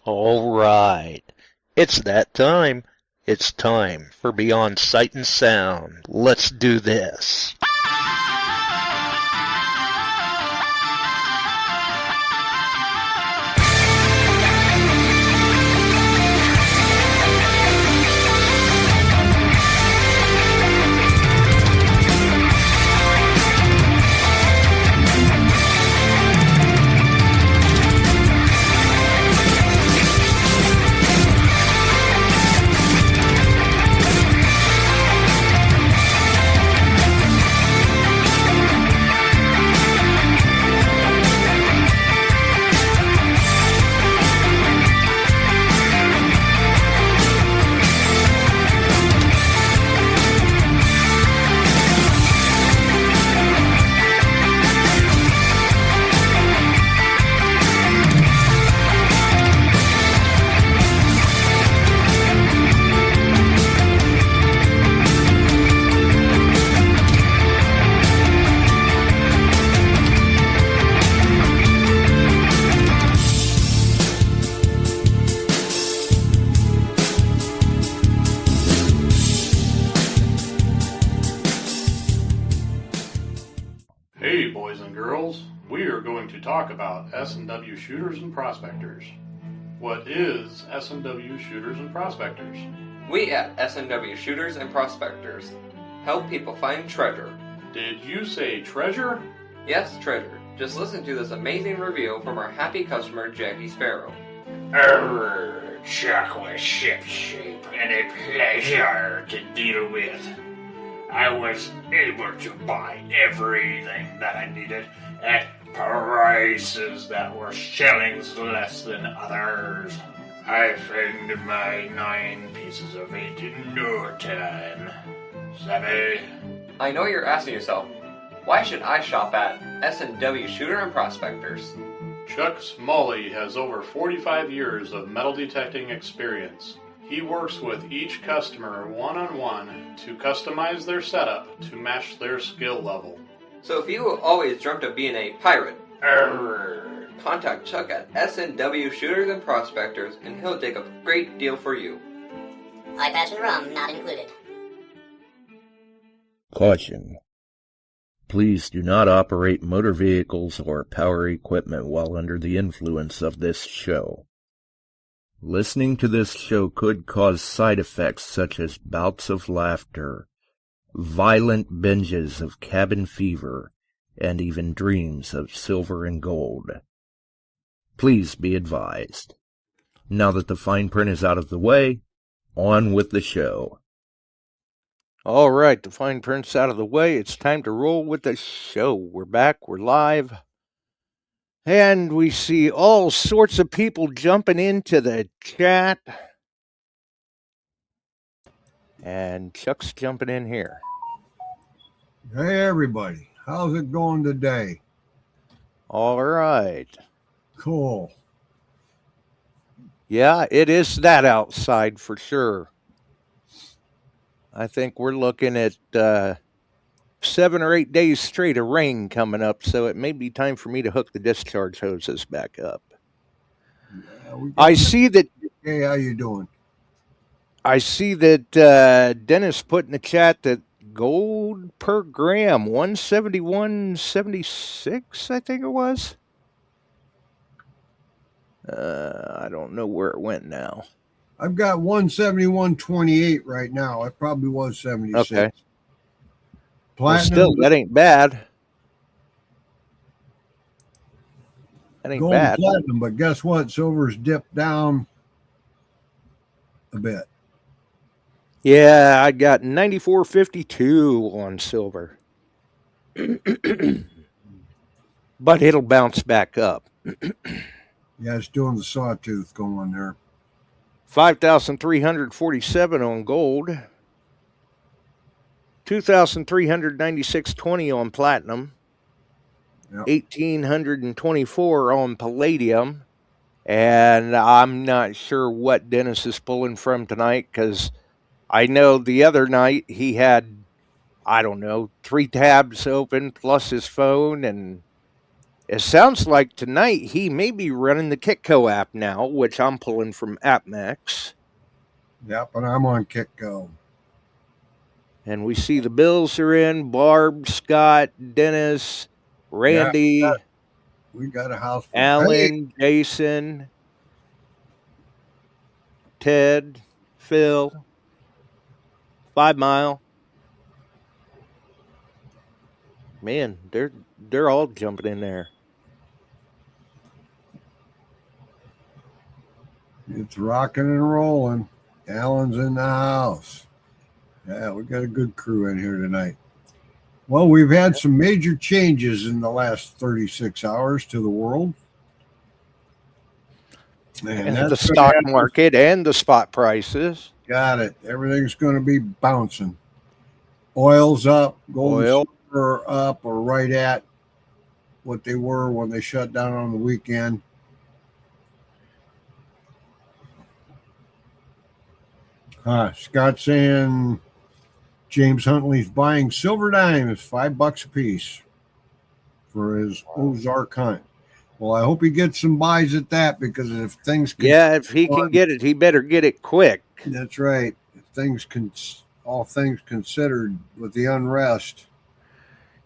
All right, it's that time. It's time for Beyond Sight and Sound. Let's do this. Hey boys and girls, we are going to talk about S&W shooters and prospectors. What is S&W shooters and prospectors? We at S&W Shooters and Prospectors help people find treasure. Did you say treasure? Yes, treasure. Just listen to this amazing review from our happy customer, Jackie Sparrow. Chocolate ship shape and a pleasure to deal with. I was able to buy everything that I needed at prices that were shillings less than others. I found my 9 pieces of 8 in no time. Savvy? I know you're asking yourself, why should I shop at S&W Shooter and Prospectors? Chuck Smalley has over 45 years of metal detecting experience. He works with each customer one-on-one to customize their setup to match their skill level. So if you always dreamt of being a pirate, contact Chuck at S&W Shooters and Prospectors and he'll take a great deal for you. iPads and rum not included. Caution. Please do not operate motor vehicles or power equipment while under the influence of this show. Listening to this show could cause side effects such as bouts of laughter, violent binges of cabin fever, and even dreams of silver and gold. Please be advised. Now that the fine print is out of the way, on with the show. All right, the fine print's out of the way. It's time to roll with the show. We're back, we're live. And we see all sorts of people jumping into the chat. And Chuck's jumping in here. Hey, everybody. How's it going today? All right. Cool. Yeah, it is that outside for sure. I think we're looking at 7 or 8 days straight of rain coming up, so it may be time for me to hook the discharge hoses back up. Yeah, I see that. Hey, how you doing? I see that Dennis put in the chat that gold per gram, 171.76, I think it was. I don't know where it went now. I've got 171.28 right now. It probably was 76. Okay. Platinum, Well, still, that ain't bad. That ain't gold bad. and platinum, but guess what? Silver's dipped down a bit. Yeah, I got 94.52 on silver. But it'll bounce back up. Yeah, it's doing the sawtooth going there. 5,347 on gold. 2,396.20 on platinum. Yep. 1,824 on palladium. And I'm not sure what Dennis is pulling from tonight, because I know the other night he had, I don't know, 3 tabs open plus his phone. And it sounds like tonight he may be running the Kitco app now, which I'm pulling from AppMax. Yep, and I'm on Kitco. And we see the bills are in. Barb, Scott, Dennis, Randy, Yeah, we got a house for Alan, Jason, Ted, Phil, 5 Mile. Man, they're all jumping in there. It's rocking and rolling. Alan's in the house. Yeah, we got a good crew in here tonight. Well, we've had some major changes in the last 36 hours to the world. And the stock market and the spot prices. Got it. Everything's going to be bouncing. Oil's up, gold and silver are up or right at what they were when they shut down on the weekend. Scott saying James Huntley's buying silver dimes, $5 a piece for his Ozark hunt. Well, I hope he gets some buys at that, because if things if he can get it, he better get it quick. That's right. If all things considered with the unrest.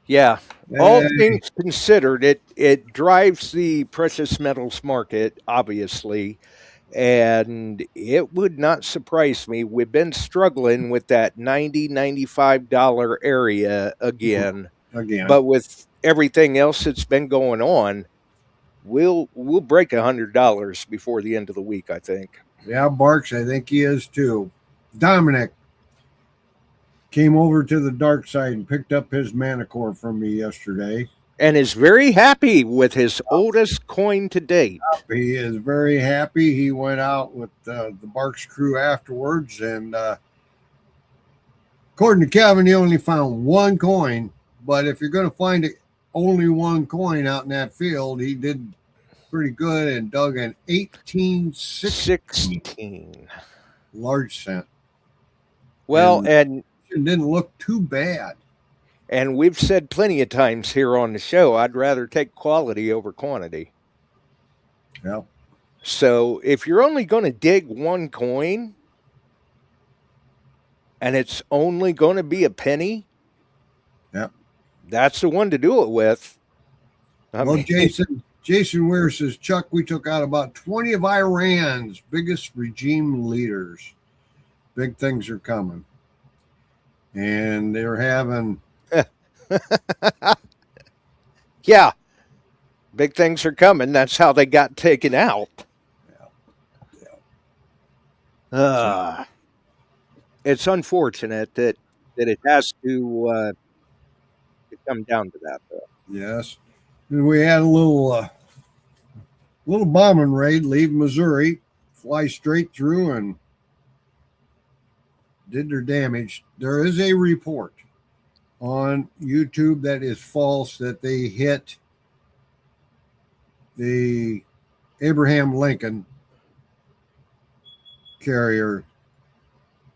Yeah, all things considered, it drives the precious metals market, obviously. And it would not surprise me. We've been struggling with that $90, $95 area again. But with everything else that's been going on, we'll break $100 before the end of the week, I think. Yeah, Barks, I think he is too. Dominic came over to the dark side and picked up his Manicore from me yesterday. And is very happy with his oldest coin to date. He is very happy. He went out with the Barks crew afterwards, and according to Kevin, he only found one coin. But if you're going to find only one coin out in that field, he did pretty good and dug an 1816 large cent. Well, and it didn't look too bad. And we've said plenty of times here on the show, I'd rather take quality over quantity. Yep. So if you're only going to dig one coin and it's only going to be a penny, yep, that's the one to do it with. Jason Weir says, Chuck, we took out about 20 of Iran's biggest regime leaders. Big things are coming. And they're having... Yeah. Big things are coming. That's how they got taken out. Yeah. It's unfortunate that it has to come down to that, though. Yes. And we had a little bombing raid leave Missouri, fly straight through and did their damage. There is a report on YouTube that is false, that they hit the Abraham Lincoln carrier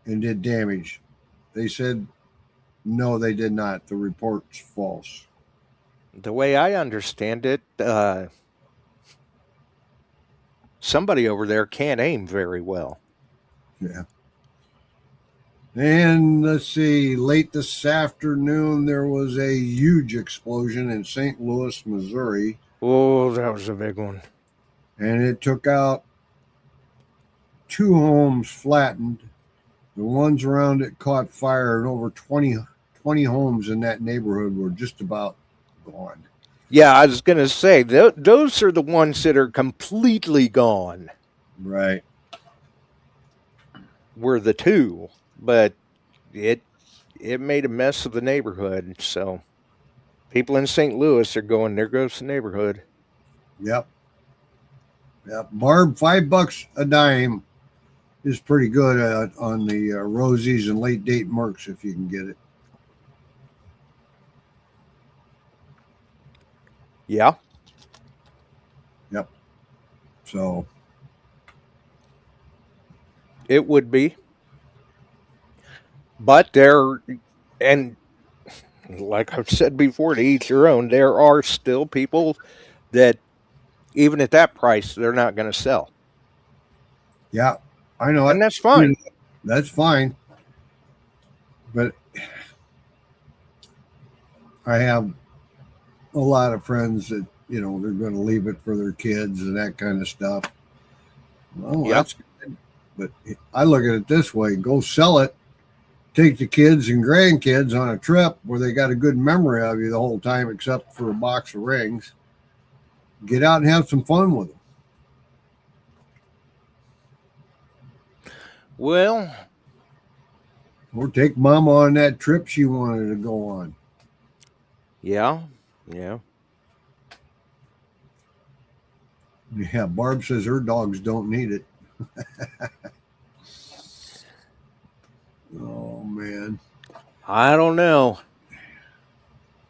and did damage. They said, no, they did not. The report's false. The way I understand it, somebody over there can't aim very well. Yeah. And let's see, late this afternoon, there was a huge explosion in St. Louis, Missouri. Oh, that was a big one. And it took out 2 homes, flattened. The ones around it caught fire, and over 20 homes in that neighborhood were just about gone. Yeah, I was going to say, those are the ones that are completely gone. Right. were the two, but it made a mess of the neighborhood. So people in St. Louis are going, there goes the neighborhood. Yep. Yep. Barb, $5 a dime is pretty good on the Rosies and late date Mercs if you can get it. Yeah. Yep. So it would be. But there, and like I've said before, to each your own, there are still people that, even at that price, they're not going to sell. yeah, I know And it. that's fine. That's fine. But I have a lot of friends that, they're going to leave it for their kids and that kind of stuff. Well, Yep. that's good. But I look at it this way: go sell it, take the kids and grandkids on a trip where they got a good memory of you the whole time, except for a box of rings. Get out and have some fun with them. Well, or take Mama on that trip she wanted to go on. Yeah. Yeah, Barb says her dogs don't need it. Oh man, I don't know.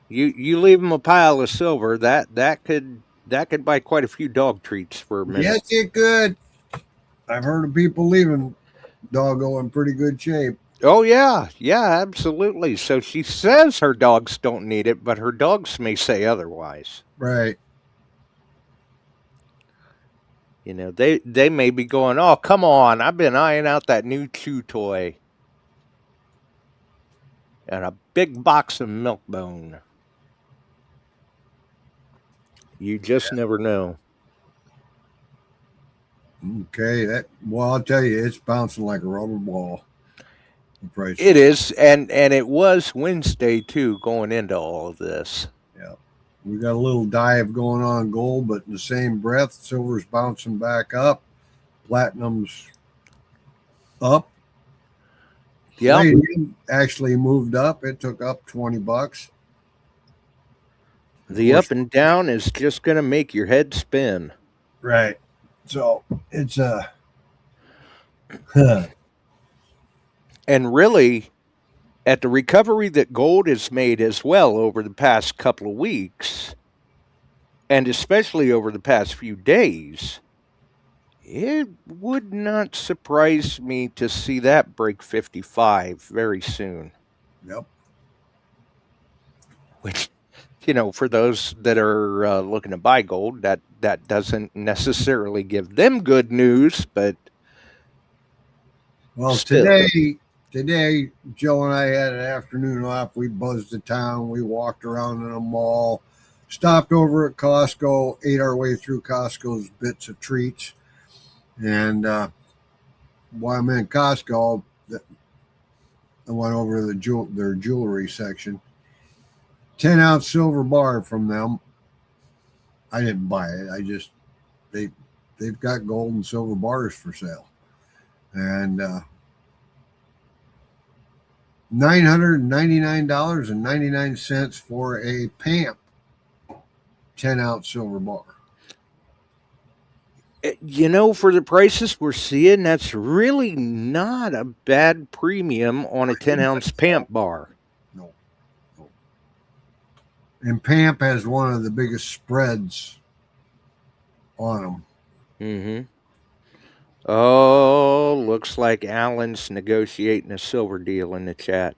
You leave them a pile of silver, that could buy quite a few dog treats for a minute. Yes, it could. I've heard of people leaving Doggo in pretty good shape. Oh yeah, absolutely. So she says her dogs don't need it, but her dogs may say otherwise. Right. They may be going, oh, come on, I've been eyeing out that new chew toy. And a big box of milk bone. You just never know. Okay, I'll tell you, it's bouncing like a rubber ball. The price. It is, and it was Wednesday too, going into all of this. Yeah. We got a little dive going on gold, but in the same breath, silver's bouncing back up. Platinum's up. Yeah. Palladium actually moved up. It took up $20. The up and down is just going to make your head spin. Right. So it's and really, at the recovery that gold has made as well over the past couple of weeks, and especially over the past few days, it would not surprise me to see that break 55 very soon. Yep. Which, for those that are looking to buy gold, that doesn't necessarily give them good news, but well, still. Today, Joe and I had an afternoon off. We buzzed the town. We walked around in a mall, stopped over at Costco, ate our way through Costco's bits of treats. And while I'm in Costco, I went over to their jewelry section. 10-ounce silver bar from them. I didn't buy it. They've got gold and silver bars for sale. And $999.99 for a PAMP 10-ounce silver bar. For the prices we're seeing, that's really not a bad premium on a 10-ounce PAMP bar. No. And PAMP has one of the biggest spreads on them. Mm-hmm. Oh, looks like Alan's negotiating a silver deal in the chat.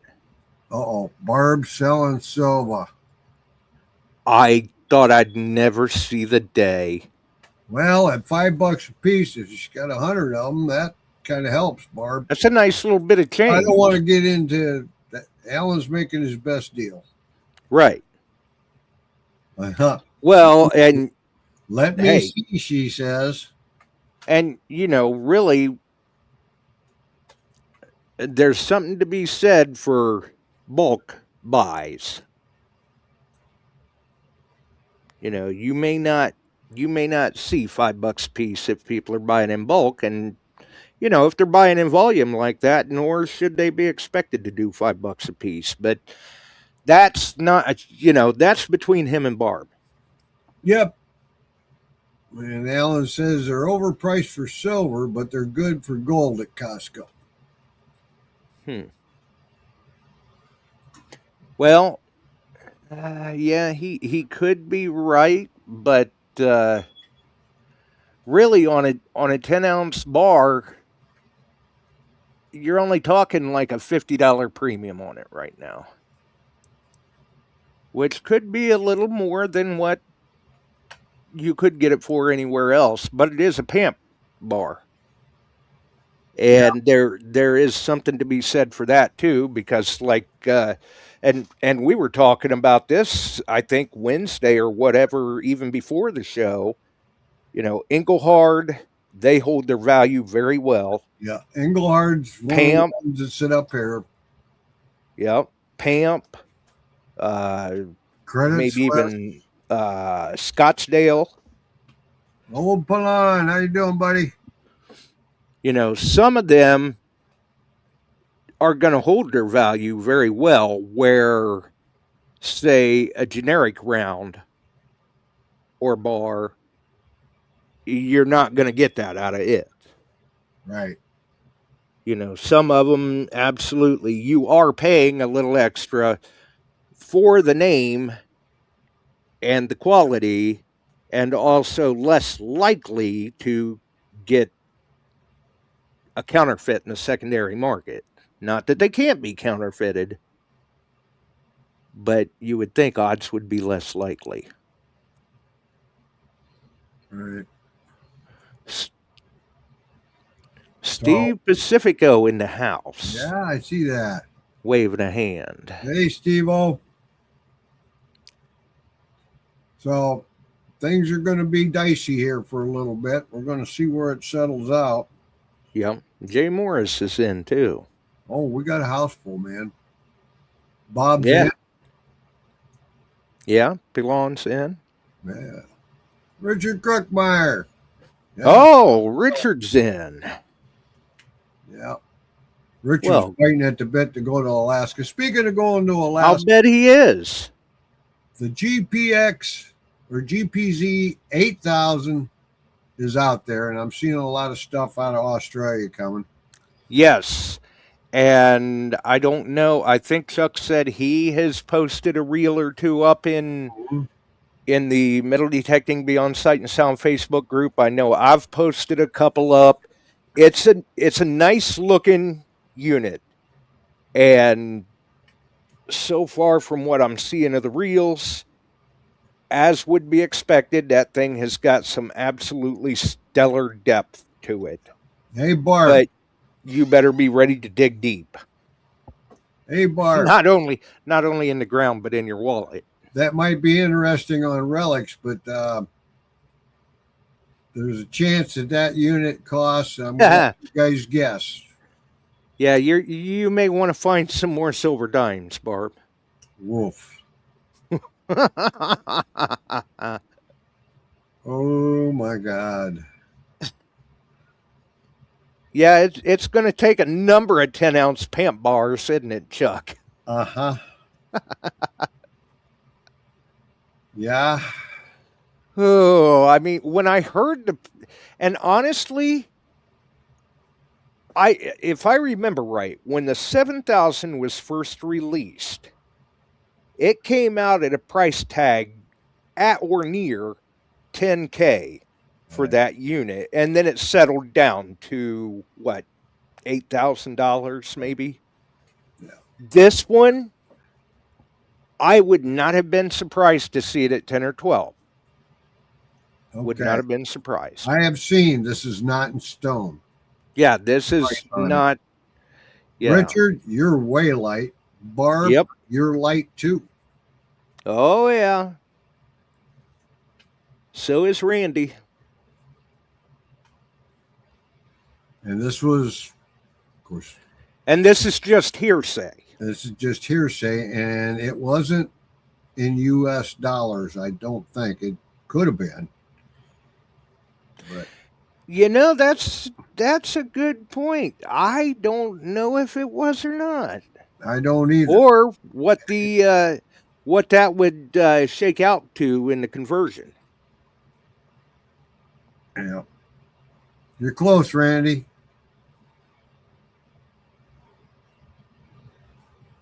Uh-oh. Barb selling silver. I thought I'd never see the day. Well, at $5 a piece, if she's got 100 of them, that kind of helps, Barb. That's a nice little bit of change. I don't want to get into that. Alan's making his best deal. Right. Uh-huh. Well, and let me see, she says. And, really, there's something to be said for bulk buys. You may not see $5 a piece if people are buying in bulk, and if they're buying in volume like that, nor should they be expected to do $5 a piece. But that's not, that's between him and Barb. Yep. And Alan says they're overpriced for silver, but they're good for gold at Costco. Well, yeah, he could be right, but really on a 10-ounce bar, you're only talking like a $50 premium on it right now, which could be a little more than what you could get it for anywhere else. But it is a PAMP bar, and there is something to be said for that too, because and we were talking about this, I think Wednesday or whatever, even before the show. Engelhard, they hold their value very well. Yeah, Engelhard's one PAMP, of the ones that sit up here. Yeah, PAMP, Credit maybe Swift. even Scottsdale. Old Palon, how you doing, buddy? Some of them are going to hold their value very well, where, say, a generic round or bar, you're not going to get that out of it. Right. Some of them, absolutely, you are paying a little extra for the name and the quality, and also less likely to get a counterfeit in the secondary market. Not that they can't be counterfeited, but you would think odds would be less likely. Right. Steve Pacifico in the house. Yeah, I see that. Waving a hand. Hey, Steve-O. So things are going to be dicey here for a little bit. We're going to see where it settles out. Yep. Jay Morris is in too. Oh, we got a house full, man. Bob's Yeah. in. Yeah, Pilon's in. Yeah. Richard Crookmeyer. Yeah. Oh, Richard's in. Yeah. Richard's fighting at the bit to go to Alaska. Speaking of going to Alaska, I'll bet he is. The GPX or GPZ 8000 is out there, and I'm seeing a lot of stuff out of Australia coming. Yes. And I don't know. I think Chuck said he has posted a reel or two up in the Metal Detecting Beyond Sight and Sound Facebook group. I know I've posted a couple up. It's a nice looking unit, and so far from what I'm seeing of the reels, as would be expected, that thing has got some absolutely stellar depth to it. Hey, Barb. But you better be ready to dig deep. Hey, Barb. Not only in the ground, but in your wallet. That might be interesting on relics, but there's a chance that unit costs. I'm going to let you guys guess. Yeah, you may want to find some more silver dimes, Barb. Woof. Oh my God. Yeah, it's going to take a number of 10-ounce PAMP bars, isn't it, Chuck? Uh-huh. Yeah. Oh, I mean, when I heard and honestly, if I remember right, when the 7000 was first released, it came out at a price tag at or near $10K for that unit, and then it settled down to what, $8,000 maybe. Yeah. This one, I would not have been surprised to see it at 10 or 12. Okay. Would not have been surprised. I have seen this is not in stone. Yeah, this is not. Yeah. Richard, you're way light. Barb, Yep. you're light too. Oh yeah. So is Randy. And this was, of course. And this is just hearsay. This is just hearsay, and it wasn't in U.S. dollars. I don't think it could have been. But You know, that's That's a good point. I don't know if it was or not, I don't either. or what the what that would shake out to in the conversion. Yeah. You're close, Randy.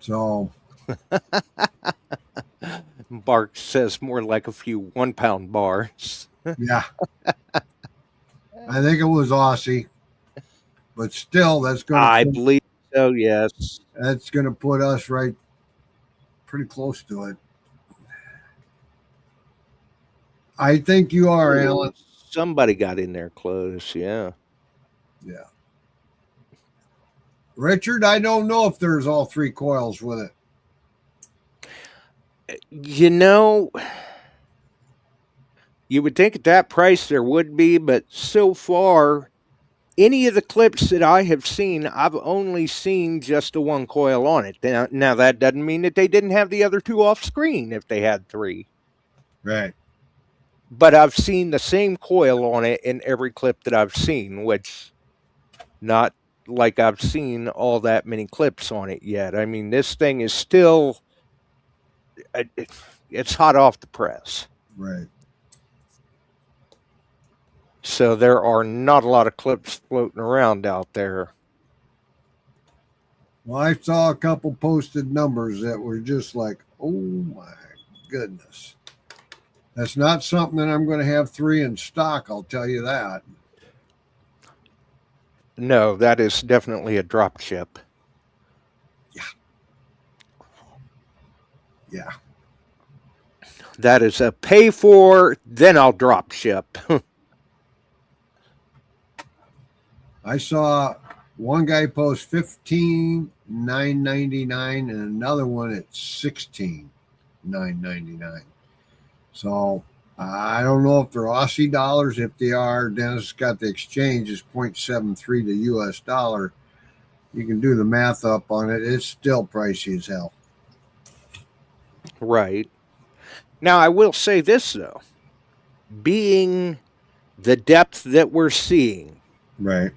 So Bark says more like a few 1 pound bars. yeah, I think it was Aussie, but still, I that's believe so, yes. going to put us right pretty close to it. I think you are, Alan. Somebody got in there close, yeah. Yeah. Richard, I don't know if there's all 3 coils with it. You know, you would think at that price there would be, but so far, any of the clips that I have seen, I've only seen just the 1 coil on it. Now that doesn't mean that they didn't have the other 2 off screen if they had 3. Right. But I've seen the same coil on it in every clip that I've seen, which not like I've seen all that many clips on it yet. I mean, this thing is still, it's hot off the press. Right. So there are not a lot of clips floating around out there. Well, I saw a couple posted numbers that were just like, oh my goodness. That's not something that I'm going to have 3 in stock, I'll tell you that. No, that is definitely a drop ship. Yeah. That is a pay for, then I'll drop ship. I saw one guy post $15,999 and another one at $16,999. So I don't know if they're Aussie dollars. If they are, Dennis got the exchange is 0.73 to US dollar. You can do the math up on it. It's still pricey as hell. Right. Now, I will say this, though. Being the depth that we're seeing, right,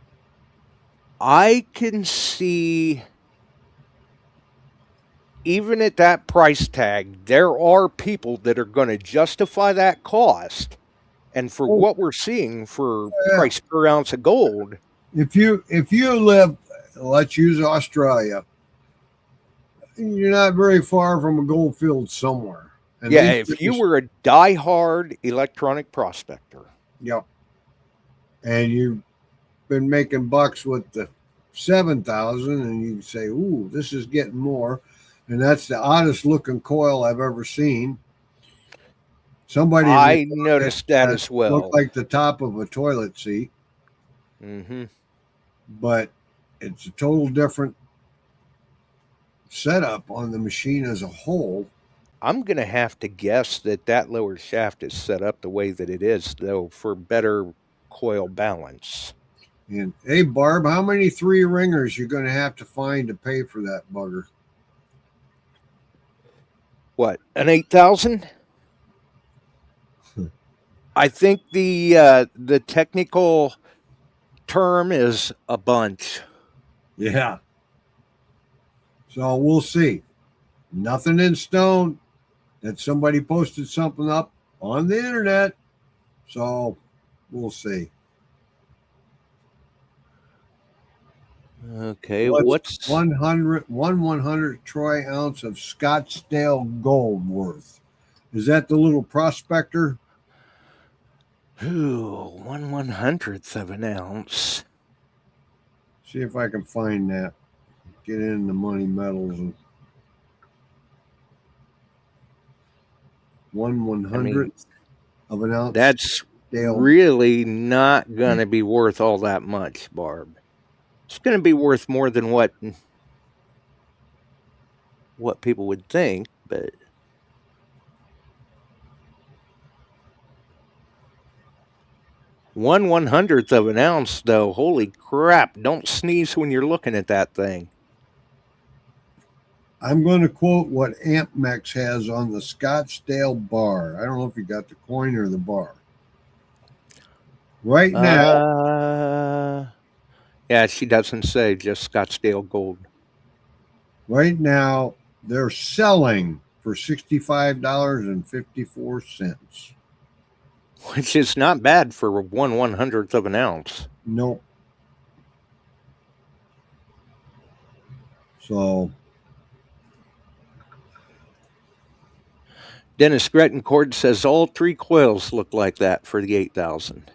I can see, even at that price tag, there are people that are going to justify that cost. And for what we're seeing for price per ounce of gold. If you live, let's use Australia, you're not very far from a gold field somewhere. And yeah, if you were a die-hard electronic prospector. Yep. And you've been making bucks with the 7,000 and you say, ooh, this is getting more. And that's the oddest looking coil I've ever seen. I noticed that as well. Looked like the top of a toilet seat. Mm-hmm. But it's a total different setup on the machine as a whole. I'm going to have to guess that lower shaft is set up the way that it is, though, for better coil balance. And hey, Barb, how many 3 ringers you're going to have to find to pay for that bugger? What, an 8,000? I think the technical term is a bunch. Yeah. So we'll see. Nothing in stone. That somebody posted something up on the internet. So we'll see. Okay, what's 100 troy ounce of Scottsdale gold worth? Is that the little prospector? Ooh, 1/100th of an ounce. See if I can find that. Get in the money metals and 1/100th of an ounce. That's really not going to be worth all that much, Barb. It's going to be worth more than what people would think, but 1/100th of an ounce, though. Holy crap! Don't sneeze when you're looking at that thing. I'm going to quote what AmpMex has on the Scottsdale bar. I don't know if you got the coin or the bar. Right now, Yeah, she doesn't say, just Scottsdale Gold. Right now, they're selling for $65.54. Which is not bad for 1/100th of an ounce. Nope. So, Dennis Grettencourt says all 3 coils look like that for the 8,000.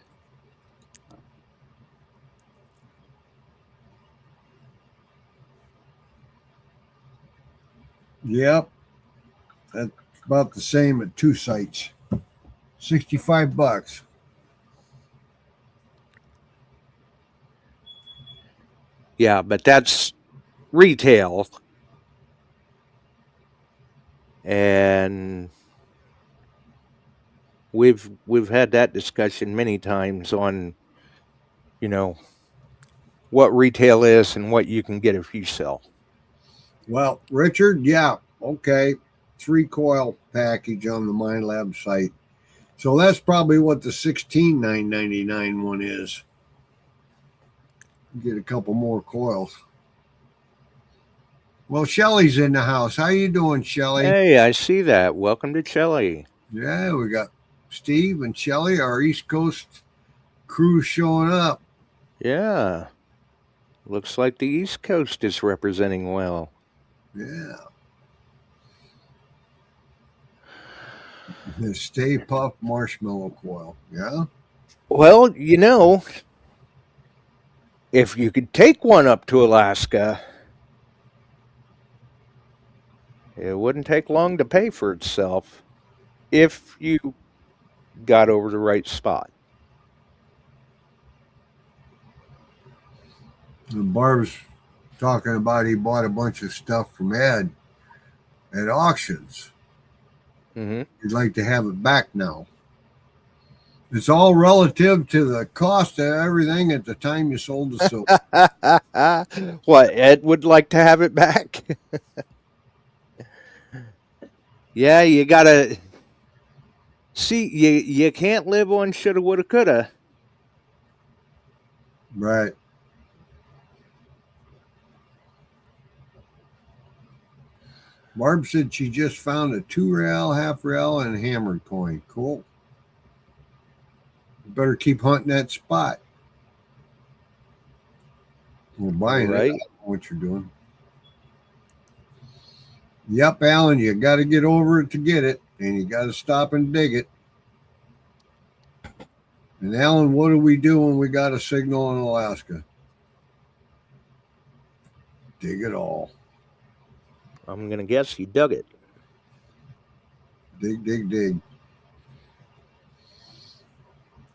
yep, that's about the same at 2 sites. $65. Yeah, but that's retail. And we've had that discussion many times on, what retail is and what you can get if you sell. Well, Richard, yeah, okay. 3 coil package on the MineLab site. So that's probably what the $16,999 one is. Get a couple more coils. Well, Shelly's in the house. How you doing, Shelly? Hey, I see that. Welcome to Chile. Yeah, we got Steve and Shelly, our East Coast crew showing up. Yeah. Looks like the East Coast is representing well. Yeah. The Stay Puft Marshmallow Coil. Yeah. Well, if you could take one up to Alaska, it wouldn't take long to pay for itself if you got over the right spot. And Barb's talking about he bought a bunch of stuff from Ed at auctions. Mm-hmm. He'd like to have it back now. It's all relative to the cost of everything at the time you sold the silver. What, Ed would like to have it back? Yeah, you gotta see. You can't live on shoulda, woulda, coulda. Right. Barb said she just found a 2 real, half real, and hammered coin. Cool. You better keep hunting that spot. We're buying it. I don't know what you're doing. Yep, Alan, you got to get over it to get it, and you got to stop and dig it. And Alan, what do we do when we got a signal in Alaska? Dig it all. I'm going to guess you dug it. Dig, dig, dig.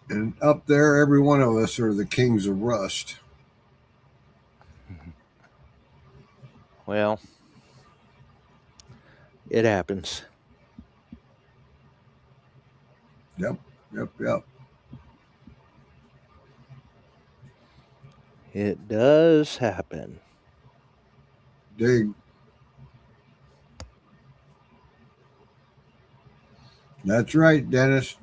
And up there, every one of us are the kings of rust. Well, it happens. Yep. It does happen. Dig. That's right, Dennis.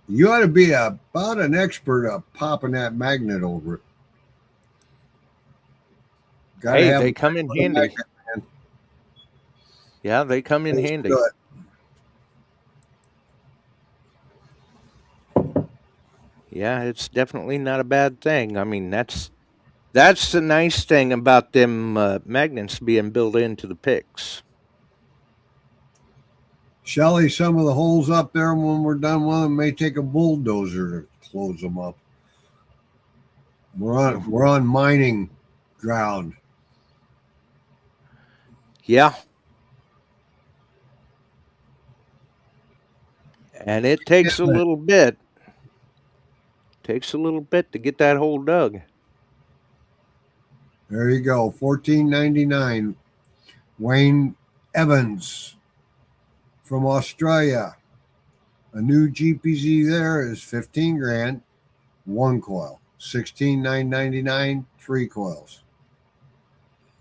You ought to be about an expert at popping that magnet over it. Hey, they come in handy. Magnet, yeah, they come in handy. Good. Yeah, it's definitely not a bad thing. I mean, that's the nice thing about them magnets being built into the picks. Shelly, some of the holes up there, when we're done with them, may take a bulldozer to close them up. We're on mining ground. Yeah. And it takes a little bit. Takes a little bit to get that hole dug. There you go, $14.99. Wayne Evans from Australia. A new GPZ there is 15 grand, 1 coil. 16,999, 3 coils.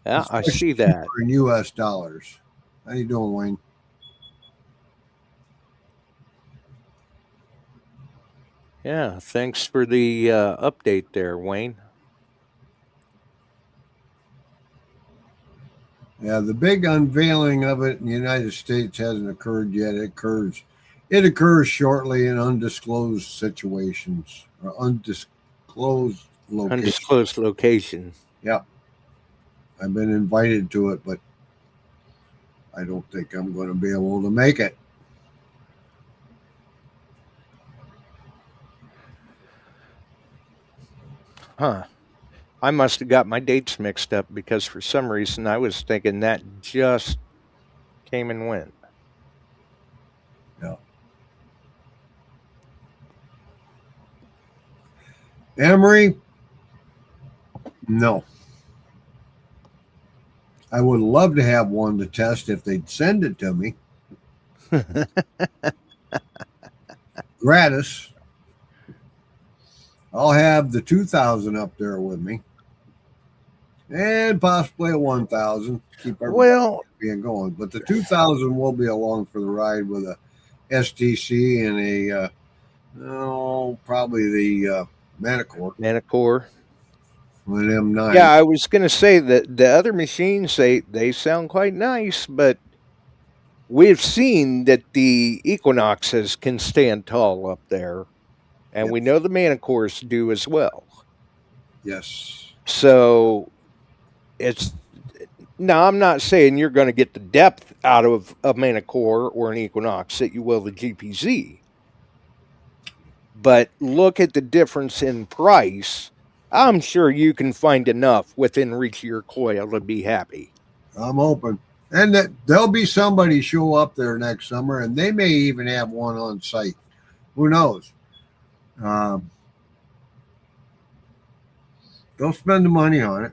Yeah, I see that. In US dollars. How you doing, Wayne? Yeah, thanks for the update there, Wayne. Yeah, the big unveiling of it in the United States hasn't occurred yet. It occurs shortly in undisclosed situations or undisclosed locations. Undisclosed location. Yep. I've been invited to it, but I don't think I'm going to be able to make it. Huh. I must have got my dates mixed up because for some reason I was thinking that just came and went. Yeah. Emery? No. I would love to have one to test if they'd send it to me. Gratis. I'll have the 2000 up there with me. And possibly a 1000. Keep everybody being going. But the 2000 will be along for the ride with a STC and probably the Manicore. With M9. Yeah, I was going to say that the other machines, they sound quite nice, but we've seen that the Equinoxes can stand tall up there, and we know the Manicores do as well. Yes. So now I'm not saying you're going to get the depth out of a Manicore or an Equinox that you will the GPZ, but look at the difference in price. I'm sure you can find enough within reach of your coil to be happy. I'm hoping. And that there'll be somebody show up there next summer, and they may even have one on site. Who knows? They'll spend the money on it.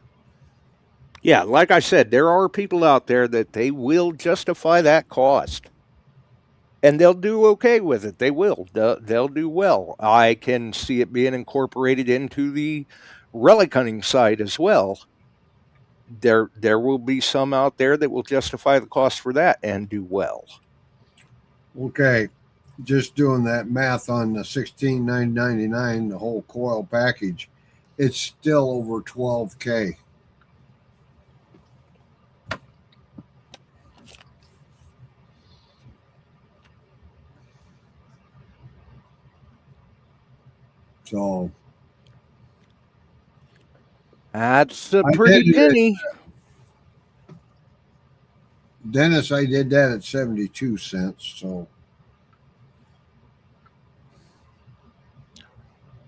Yeah, like I said, there are people out there that they will justify that cost. And they'll do okay with it. They will. They'll do well. I can see it being incorporated into the relic hunting side as well. There will be some out there that will justify the cost for that and do well. Okay, just doing that math on the $16,999, the whole coil package, it's still over $12,000. So that's a pretty penny. Dennis, I did that at 72 cents. So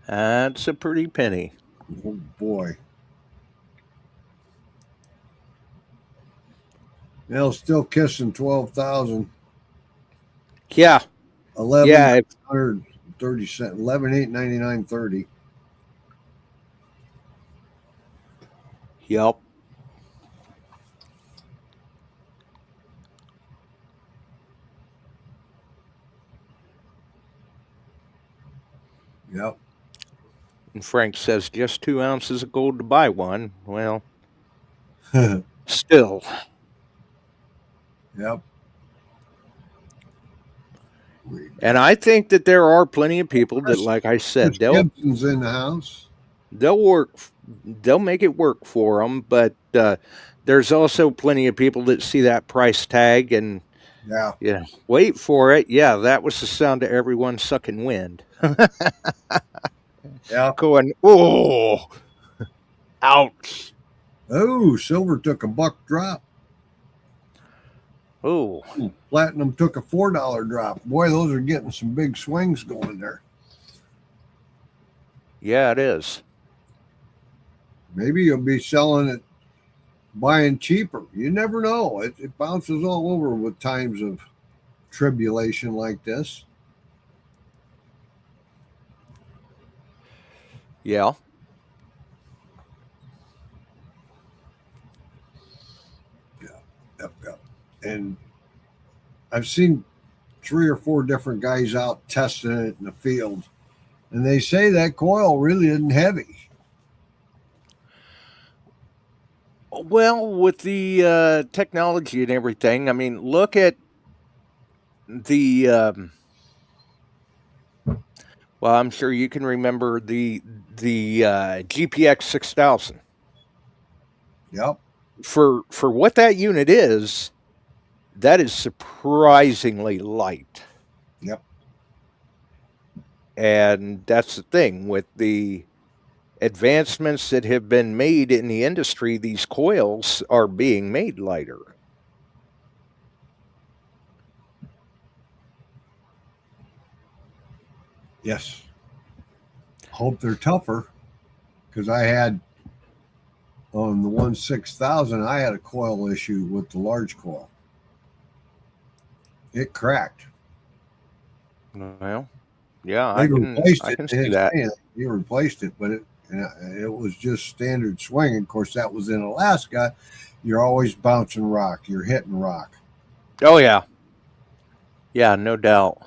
that's a pretty penny. Oh boy. They'll still kissing 12,000. Yeah. 11,130 cents. 11,899.30. Yep. Yep. And Frank says just 2 ounces of gold to buy one. Well, still. Yep. And I think that there are plenty of people that, like I said, Gibson's in the house. They'll make it work for them, but there's also plenty of people that see that price tag and wait for it. Yeah, that was the sound of everyone sucking wind. Yeah. Going, oh, ouch. Oh, silver took a $1 drop. Oh. Platinum took a $4 drop. Boy, those are getting some big swings going there. Yeah, it is. Maybe you'll be selling it, buying cheaper. You never know. It bounces all over with times of tribulation like this. Yeah. Yep. And I've seen 3 or 4 different guys out testing it in the field, and they say that coil really isn't heavy. Well, with the technology and everything, I mean, look at the well, I'm sure you can remember the GPX 6000. Yep. for what that unit is, that is surprisingly light. Yep. And that's the thing with the advancements that have been made in the industry, these coils are being made lighter. Yes. Hope they're tougher, because I had on the 6000, I had a coil issue with the large coil. It cracked. Well, yeah, They I can see that. He replaced it, but it was just standard swing. Of course, that was in Alaska. You're always bouncing rock. You're hitting rock. Oh yeah, yeah, no doubt.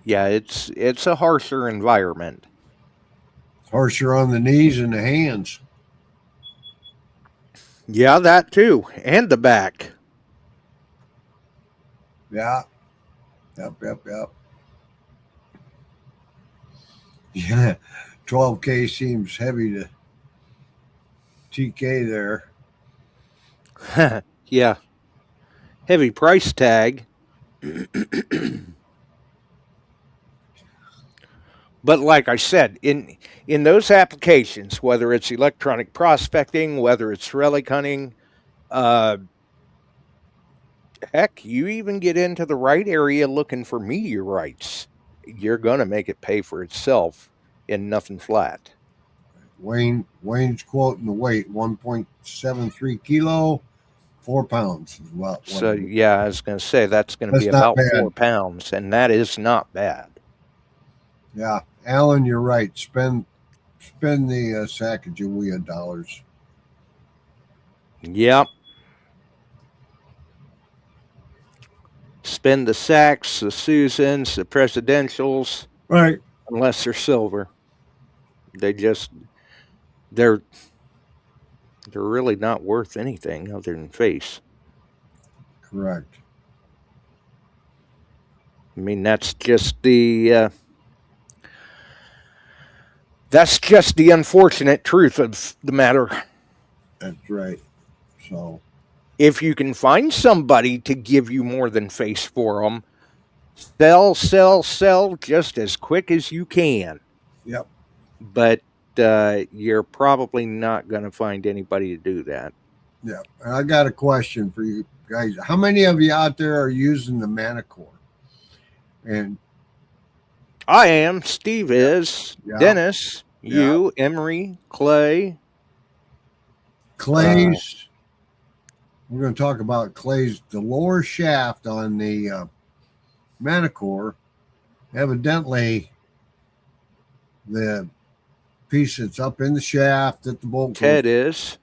Yeah, it's a harsher environment. It's harsher on the knees and the hands. Yeah, that too, and the back. Yeah. Yep. Yeah. 12K seems heavy to TK there. Yeah. Heavy price tag. But like I said, in those applications, whether it's electronic prospecting, whether it's relic hunting, heck, you even get into the right area looking for meteorites, you're going to make it pay for itself in nothing flat. Wayne's quoting the weight, 1.73 kilo, 4 pounds as well. So yeah, I was going to say that's going to be about 4 pounds, and that is not bad. Yeah, Alan, you're right. Spend the Sacagawea dollars. Yep. Spend the Sacks, the Susans, the Presidentials, right? Unless they're silver, they're really not worth anything other than face. Correct. I mean, that's just the unfortunate truth of the matter. That's right. So, if you can find somebody to give you more than face for them, sell just as quick as you can. Yep. But you're probably not going to find anybody to do that. Yeah. I got a question for you guys. How many of you out there are using the Manicore? And I am. Steve is. Yeah. Dennis, you, Emery, Clay. Clay's. We're going to talk about Clay's. The lower shaft on the Manicore, evidently, the piece that's up in the shaft that the bolt head is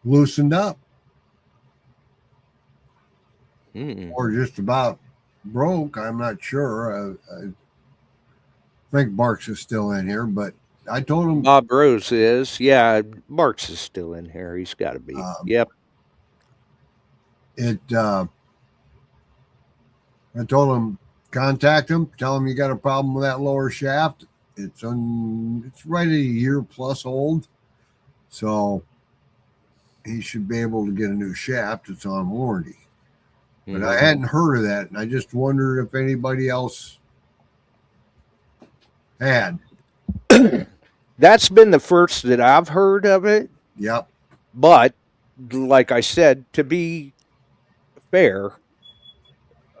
loosened up, or just about broke. I'm not sure. I think Barks is still in here, but I told him Bob Rose is. Yeah, Barks is still in here. He's got to be. Yep. I told him, contact him, tell him you got a problem with that lower shaft. It's right at a year plus old, so he should be able to get a new shaft. It's on warranty. But I hadn't heard of that, and I just wondered if anybody else had. That's been the first that I've heard of it. Yep. But like I said, to be fair,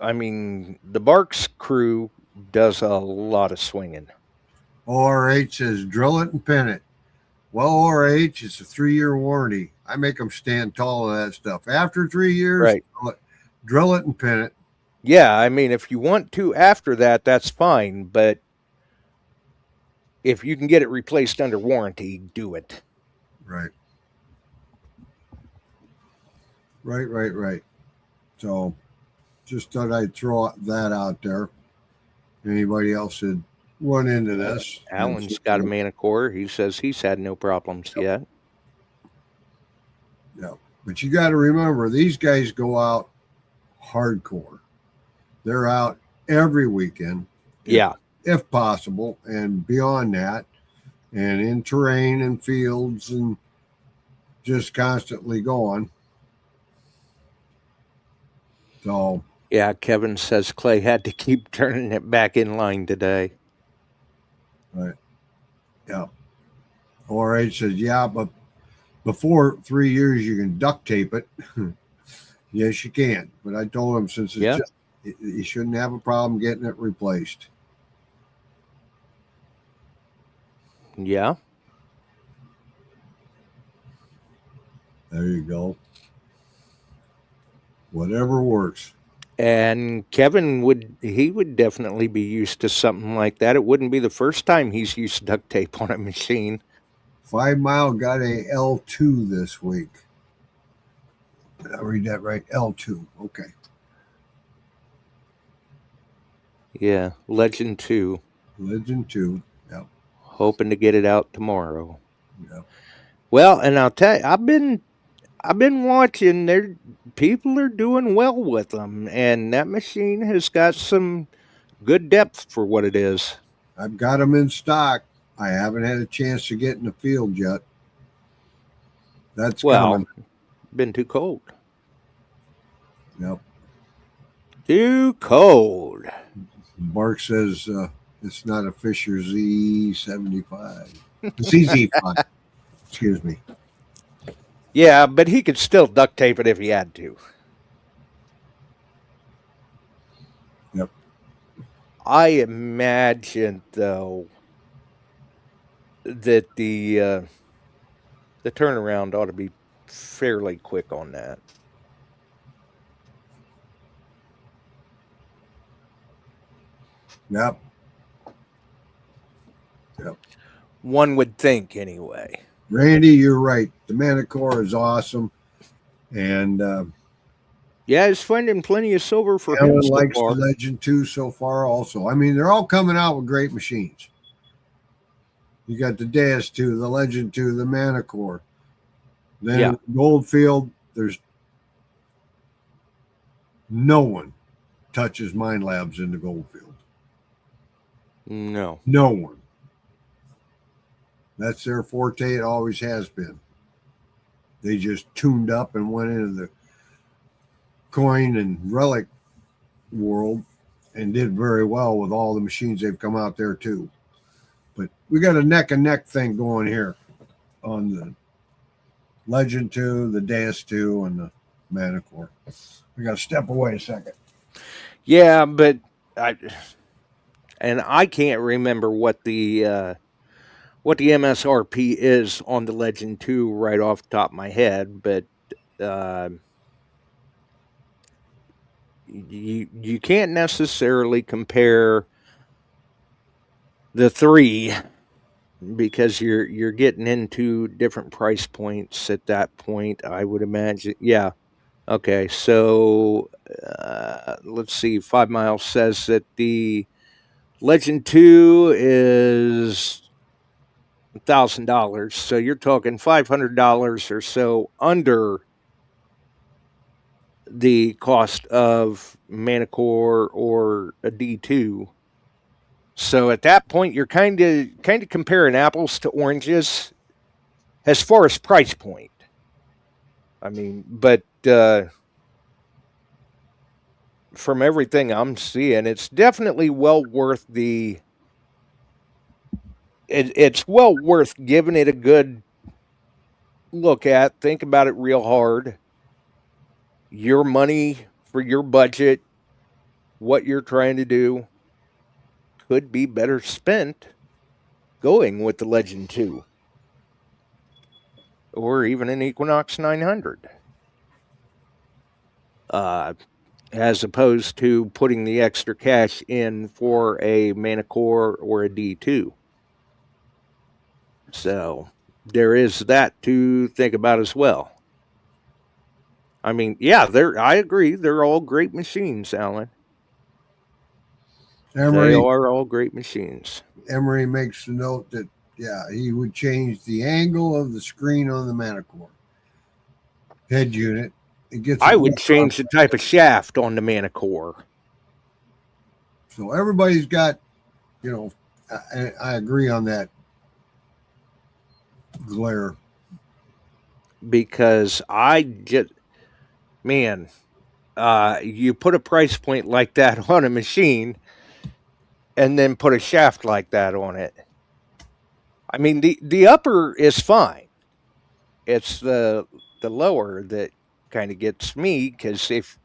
I mean, the Barks crew does a lot of swinging. ORH says drill it and pin it. Well, ORH, it's a 3-year warranty. I make them stand tall of that stuff. After 3 years, right, drill it and pin it. Yeah, I mean, if you want to after that, that's fine. But if you can get it replaced under warranty, do it. Right. Right. So just thought I'd throw that out there. Anybody else had run into this? Alan's got a Manicore. He says he's had no problems yet. Yeah. But you got to remember, these guys go out hardcore. They're out every weekend. Yeah. If possible, and beyond that. and in terrain and fields and just constantly going. So Yeah, Kevin says Clay had to keep turning it back in line today. right. Yeah. ORH says, yeah, but before 3 years you can duct tape it. Yes, you can. But I told him since it's just, you shouldn't have a problem getting it replaced. Yeah. There you go. Whatever works. And Kevin would definitely be used to something like that. It wouldn't be the first time he's used duct tape on a machine. 5 Mile got a L2 this week. Did I read that right? L2. Okay. Yeah, Legend 2. Legend 2. Yep. Hoping to get it out tomorrow. Yep. Well, and I'll tell you, I've been watching. People are doing well with them, and that machine has got some good depth for what it is. I've got them in stock. I haven't had a chance to get in the field yet. That's coming. Been too cold. Yep. Too cold. Mark says it's not a Fisher Z75. It's Z5. Excuse me. Yeah, but he could still duct tape it if he had to. Yep. I imagine, though, that the turnaround ought to be fairly quick on that. Yep. Yep. One would think, anyway. Randy, you're right. The Manicore is awesome. And yeah, he's finding plenty of silver for Alan him so likes far. the Legend 2 so far also. I mean, they're all coming out with great machines. You got the Deus 2, the Legend 2, the Manicore. Then Goldfield, there's no one touches Mind Labs in the Goldfield. No. No one. That's their forte. It always has been. They just tuned up and went into the coin and relic world and did very well with all the machines they've come out there too. But we got a neck and neck thing going here on the Legend 2, the Deus 2, and the Manicore. We got to step away a second. Yeah, but I can't remember what the MSRP is on the Legend 2 right off the top of my head, but you can't necessarily compare the 3 because you're getting into different price points at that point, I would imagine. Yeah. Okay, so let's see. 5 Mile says that the Legend 2 is $1,000, so you're talking $500 or so under the cost of Manicore or a D2. So at that point, you're kind of comparing apples to oranges as far as price point. I mean, but from everything I'm seeing, it's definitely well worth it's well worth giving it a good look at. Think about it real hard. Your money for your budget, what you're trying to do, could be better spent going with the Legend 2 or even an Equinox 900. As opposed to putting the extra cash in for a Manicore or a D2. So there is that to think about as well. I mean, yeah, I agree. They're all great machines, Alan. Emery, they are all great machines. Emery makes a note that, yeah, he would change the angle of the screen on the Manicore head unit. I would change the type of shaft on the Manicore. So everybody's got, I agree on that. glare. Because I just, man, you put a price point like that on a machine and then put a shaft like that on it. I mean, the upper is fine. It's the lower that kind of gets me, because if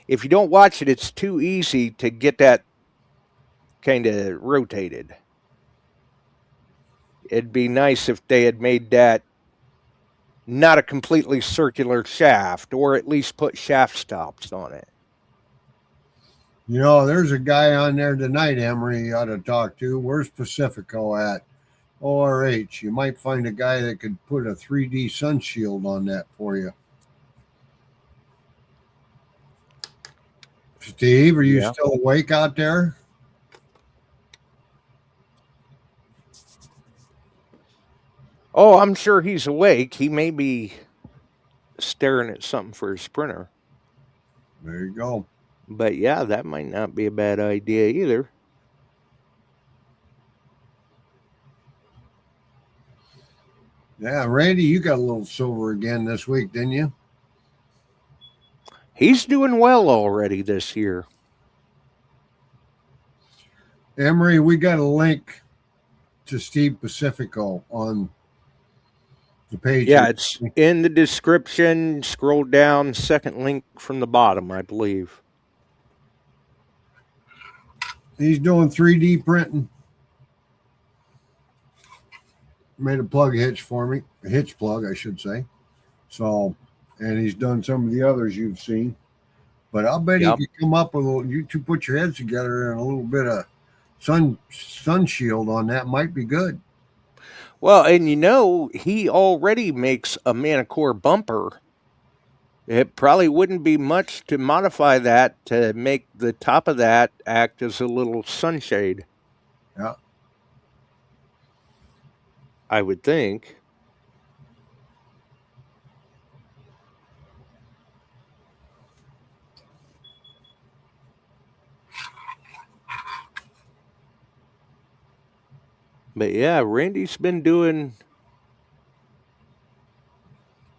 you don't watch it, it's too easy to get that kind of rotated. It'd be nice if they had made that not a completely circular shaft, or at least put shaft stops on it. You know, there's a guy on there tonight, Emery, you ought to talk to. Where's Pacifico at? ORH. You might find a guy that could put a 3D sun shield on that for you. Steve, are you still awake out there? Oh, I'm sure he's awake. He may be staring at something for his printer. There you go. But yeah, that might not be a bad idea either. Yeah, Randy, you got a little silver again this week, didn't you? He's doing well already this year. Emery, we got a link to Steve Pacifico on the page. Yeah, it's in the description. Scroll down, second link from the bottom, I believe. He's doing 3D printing. Made a plug hitch for me, a hitch plug, I should say. So, and he's done some of the others you've seen. But I'll bet he could come up with a little, you two put your heads together and a little bit of sun shield on that might be good. Well, and you know, he already makes a Manicore bumper. It probably wouldn't be much to modify that to make the top of that act as a little sunshade. Yeah. I would think. But yeah, Randy's been doing...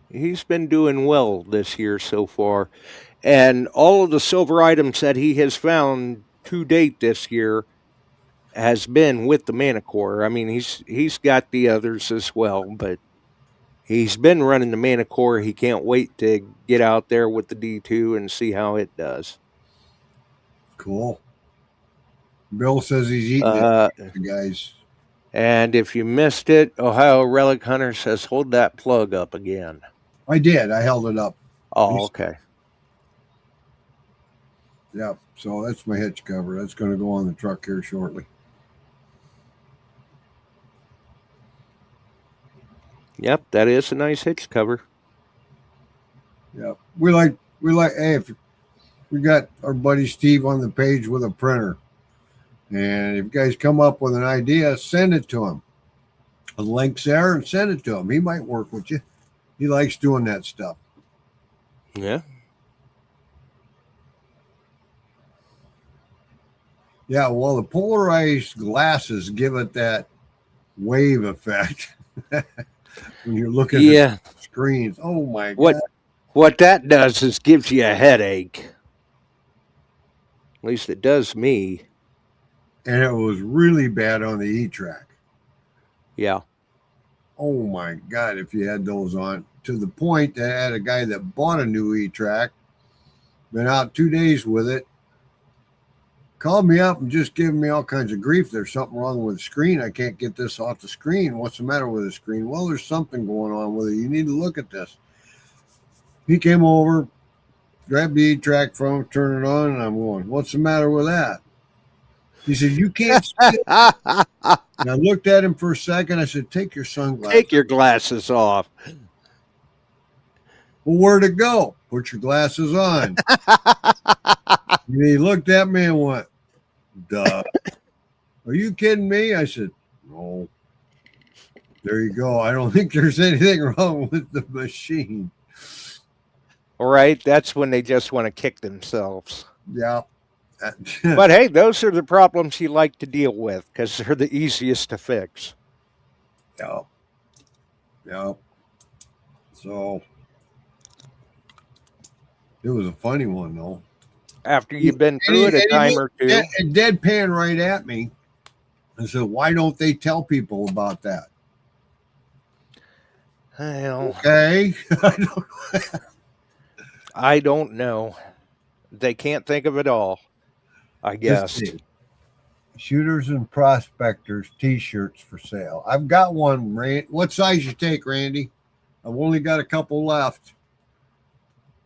He's been doing well this year so far. And all of the silver items that he has found to date this year has been with the Manicore. I mean, he's got the others as well, but he's been running the Manicore. He can't wait to get out there with the D2 and see how it does. Cool. Bill says he's eating it, guys. And if you missed it, Ohio Relic Hunter says, hold that plug up again. I did. I held it up. Oh, okay. Yeah, so that's my hitch cover. That's going to go on the truck here shortly. Yep, that is a nice hitch cover. Yeah, we like. Hey, if we got our buddy Steve on the page with a printer, and if you guys come up with an idea, send it to him. The link's there, and send it to him. He might work with you. He likes doing that stuff. Yeah. Yeah, well, the polarized glasses give it that wave effect when you're looking at the screens. Oh, my God. What that does is gives you a headache. At least it does me. And it was really bad on the E-Track. Yeah. Oh, my God, if you had those on. To the point that I had a guy that bought a new E-Track, been out 2 days with it, called me up and just giving me all kinds of grief. There's something wrong with the screen. I can't get this off the screen. What's the matter with the screen? Well, there's something going on with it. You need to look at this. He came over, grabbed the E-Track from him, turned it on, and I'm going, what's the matter with that? He said, you can't see it. And I looked at him for a second. I said, take your sunglasses. Take your glasses off. Well, where'd it go? Put your glasses on. And he looked at me and went, duh. Are you kidding me? I said, no. There you go. I don't think there's anything wrong with the machine. All right. That's when they just want to kick themselves. Yeah. But hey, those are the problems you like to deal with because they're the easiest to fix. Yeah. Yeah. So it was a funny one though. After you've been through it a time or two. And deadpan right at me and said, "Why don't they tell people about that?" Well, Okay. I don't know. They can't think of it all, I guess. Shooters and Prospectors T-shirts for sale. I've got one. What size you take, Randy? I've only got a couple left,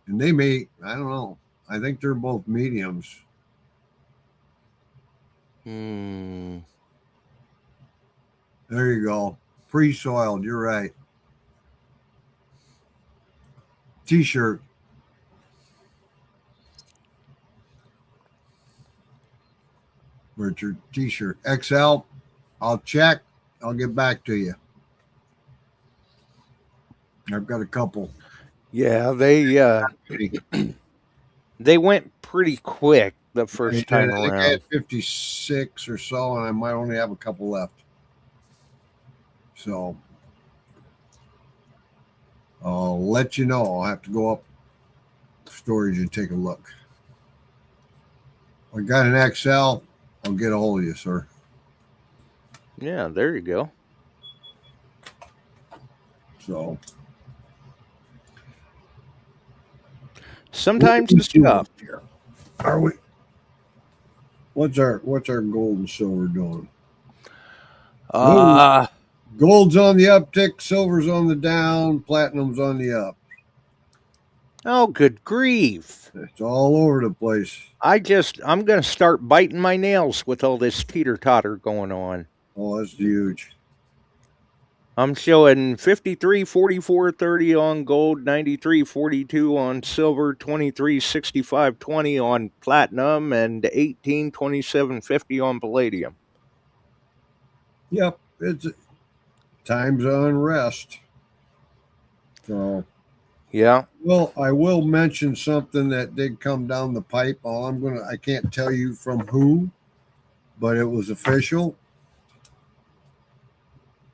and they may. I don't know. I think they're both mediums. Hmm. There you go. Pre-soiled. You're right. T-shirt. Richard, T-shirt. XL. I'll check. I'll get back to you. I've got a couple. Yeah, they went pretty quick the first time I think I around. had 56 or so, and I might only have a couple left. So I'll let you know. I'll have to go up storage and take a look. I got an XL. I'll get a hold of you, sir. Yeah, there you go. So sometimes the stuff. Here? Are we? What's our gold and silver doing? Gold's on the uptick, silver's on the down, platinum's on the up. Oh, good grief. It's all over the place. I'm going to start biting my nails with all this teeter-totter going on. Oh, that's huge. I'm showing 53.44.30 on gold, 93.42 on silver, 23.65.20 on platinum, and 18.27.50 on palladium. Yep, it's time's on rest. So yeah. Well, I will mention something that did come down the pipe. I can't tell you from who, but it was official.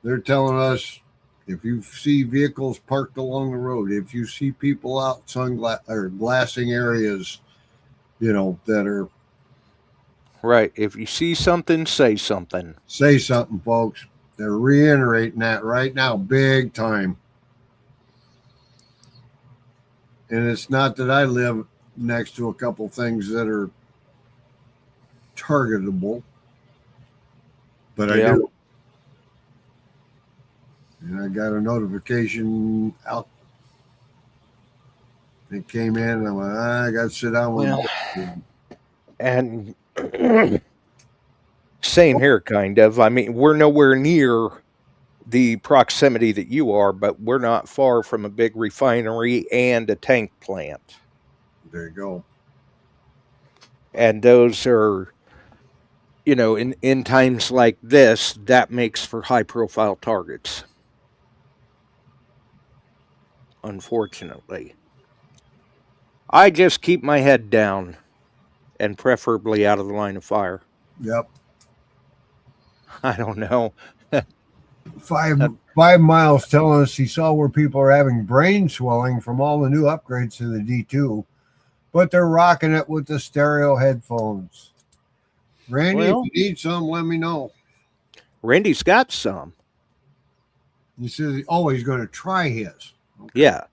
They're telling us if you see vehicles parked along the road, if you see people out glassing areas, that are right. If you see something, say something. Say something, folks. They're reiterating that right now, big time. And it's not that I live next to a couple things that are targetable, but I do. And I got a notification out. It came in, and I'm like, I got to sit down with and same here, kind of. I mean, we're nowhere near the proximity that you are, but we're not far from a big refinery and a tank plant. There you go. And those are, in times like this, that makes for high-profile targets. Unfortunately. I just keep my head down and preferably out of the line of fire. Yep. I don't know. 5 miles telling us he saw where people are having brain swelling from all the new upgrades to the D2, but they're rocking it with the stereo headphones. Randy, if you need some, let me know. Randy's got some. He says, he's going to try his. Okay. Yeah.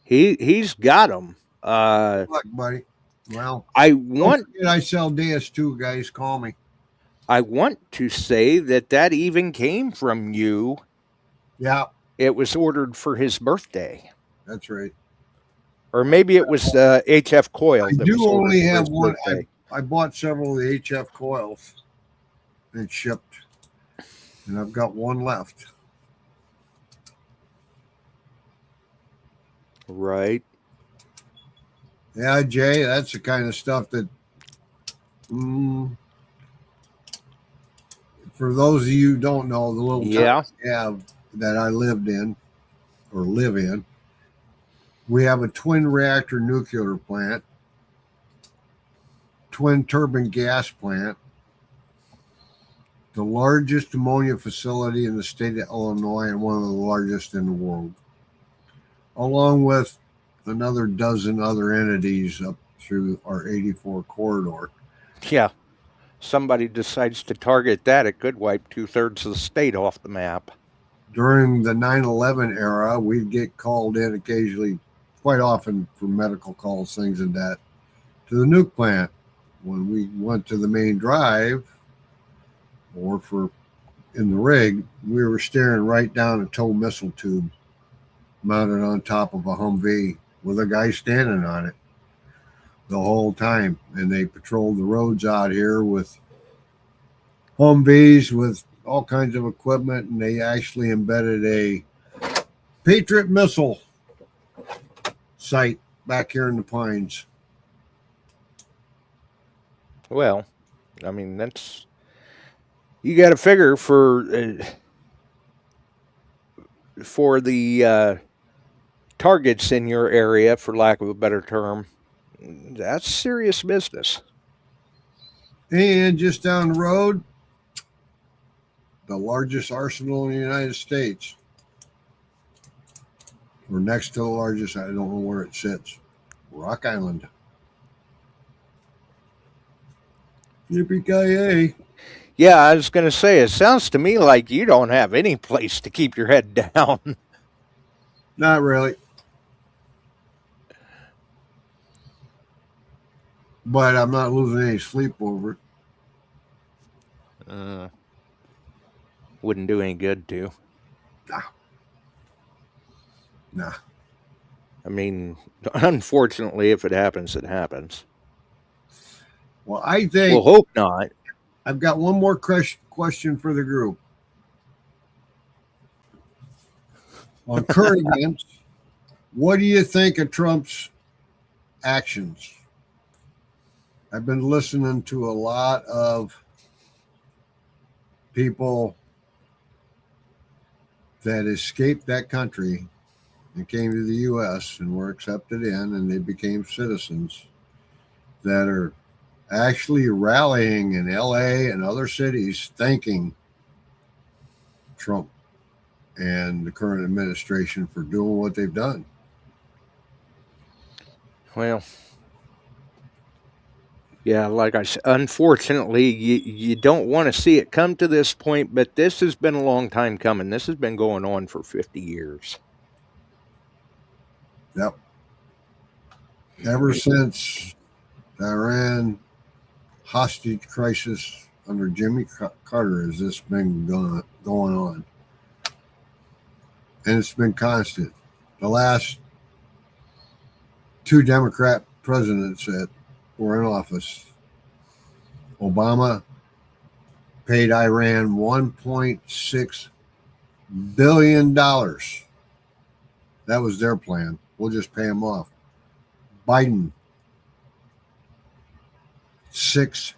He's got them. Good luck, buddy. Well, I sell DS2, guys. Call me. I want to say that even came from you. Yeah. It was ordered for his birthday. That's right. Or maybe it was HF coil. I do only have one. I bought several of the HF coils and shipped, and I've got one left. Right. Yeah, Jay, that's the kind of stuff that, for those of you who don't know, the little town we have that I live in, we have a twin reactor nuclear plant, twin turbine gas plant, the largest ammonia facility in the state of Illinois and one of the largest in the world, along with another dozen other entities up through our 84 corridor. Yeah. Somebody decides to target that, it could wipe 2/3 of the state off the map. During the 9/11 era, we'd get called in occasionally, quite often for medical calls, things like that, to the nuke plant. When we went to the main drive or for in the rig, we were staring right down a tow missile tube mounted on top of a Humvee with a guy standing on it the whole time. And they patrolled the roads out here with Humvees with all kinds of equipment, and they actually embedded a Patriot missile site back here in the Pines. Well, I mean, that's, you got to figure for the targets in your area, for lack of a better term, that's serious business. And just down the road, the largest arsenal in the United States. Or next to the largest, I don't know where it sits. Rock Island. Yippee-ki-yay. Yeah, I was going to say, it sounds to me like you don't have any place to keep your head down. Not really. But I'm not losing any sleep over it. Wouldn't do any good to. Nah. I mean, unfortunately, if it happens, it happens. Well, I think... We'll hope not. I've got one more question for the group. On current events, what do you think of Trump's actions? I've been listening to a lot of people that escaped that country and came to the U.S. and were accepted in, and they became citizens that are actually rallying in L.A. and other cities thanking Trump and the current administration for doing what they've done. Well, yeah, like I said, unfortunately, you don't want to see it come to this point, but this has been a long time coming. This has been going on for 50 years. Yep. Ever since the Iran hostage crisis under Jimmy Carter has this been going on. And it's been constant. The last two Democrat presidents that were in office, Obama paid Iran $1.6 billion. That was their plan. We'll just pay them off. Biden, $6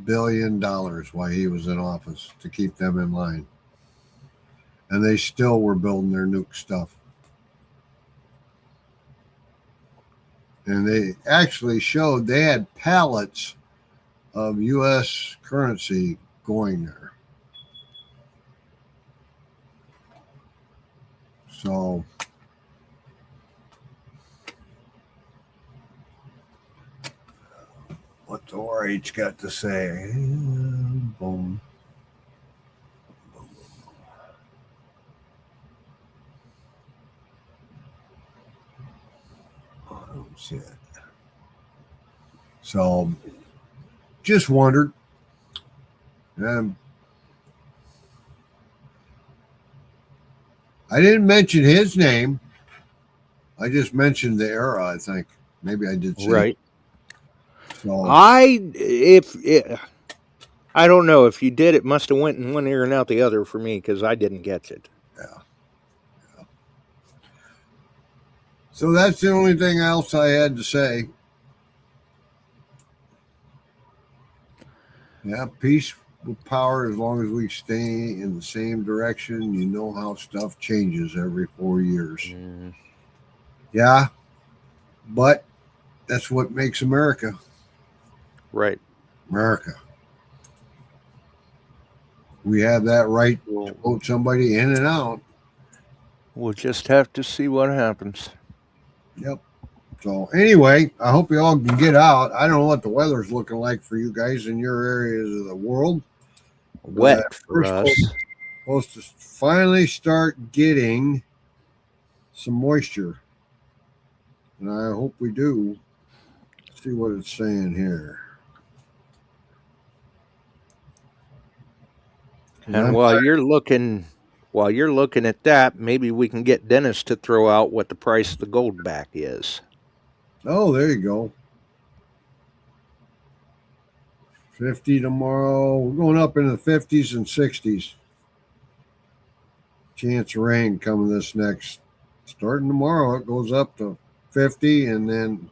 billion while he was in office to keep them in line. And they still were building their nuke stuff. And they actually showed they had pallets of U.S. currency going there. So what's the RH got to say? Boom. Oh, shit. So just wondered. I didn't mention his name. I just mentioned the era, I think. Maybe I did say. Right. So I don't know. If you did, it must have went in one ear and out the other for me, because I didn't get it. Yeah. So that's the only thing else I had to say. Yeah, peace with power as long as we stay in the same direction. You know how stuff changes every 4 years. Mm. Yeah, but that's what makes America. Right. America. We have that right to vote somebody in and out. We'll just have to see what happens. Yep. So anyway, I hope you all can get out. I don't know what the weather's looking like for you guys in your areas of the world. Wet for we're us. supposed to finally start getting some moisture. And I hope we do. Let's see what it's saying here. And while you're looking at that, maybe we can get Dennis to throw out what the price of the gold back is. Oh, there you go. 50 tomorrow. We're going up into the 50s and 60s. Chance of rain coming this next. Starting tomorrow, it goes up to 50, and then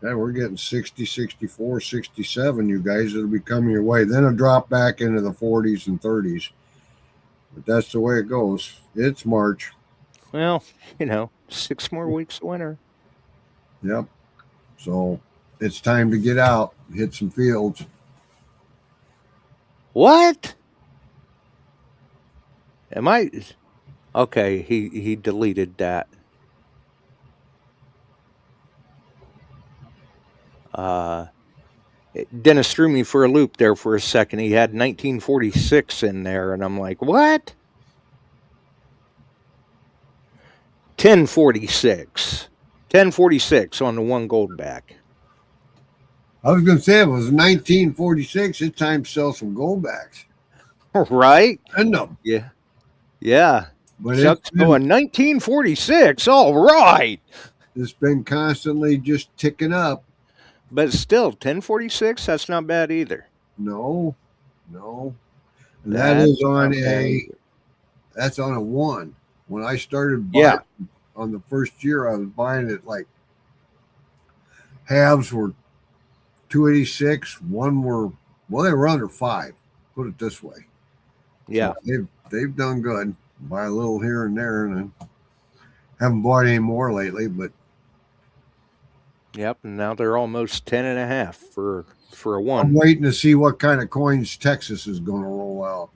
we're getting 60, 64, 67, you guys. It'll be coming your way. Then it'll drop back into the 40s and 30s. But that's the way it goes. It's March. Well, 6 more weeks of winter. Yep. So it's time to get out, hit some fields. What? Am I? Okay, he deleted that. Dennis threw me for a loop there for a second. He had 1946 in there, and I'm like, what? 1046. 1046 on the one gold back. I was going to say, it was 1946. It's time to sell some gold backs. Right? And no. Yeah. Yeah. But Chuck's going 1946. All right. It's been constantly just ticking up. But still, 1046, that's not bad either. No. And that's on a 1. When I started buying on the first year, I was buying it like halves were 286, one were, they were under 5. Put it this way. Yeah. So they've done good. Buy a little here and there, and I haven't bought any more lately, but yep, and now they're almost 10.5 for a 1. I'm waiting to see what kind of coins Texas is going to roll out.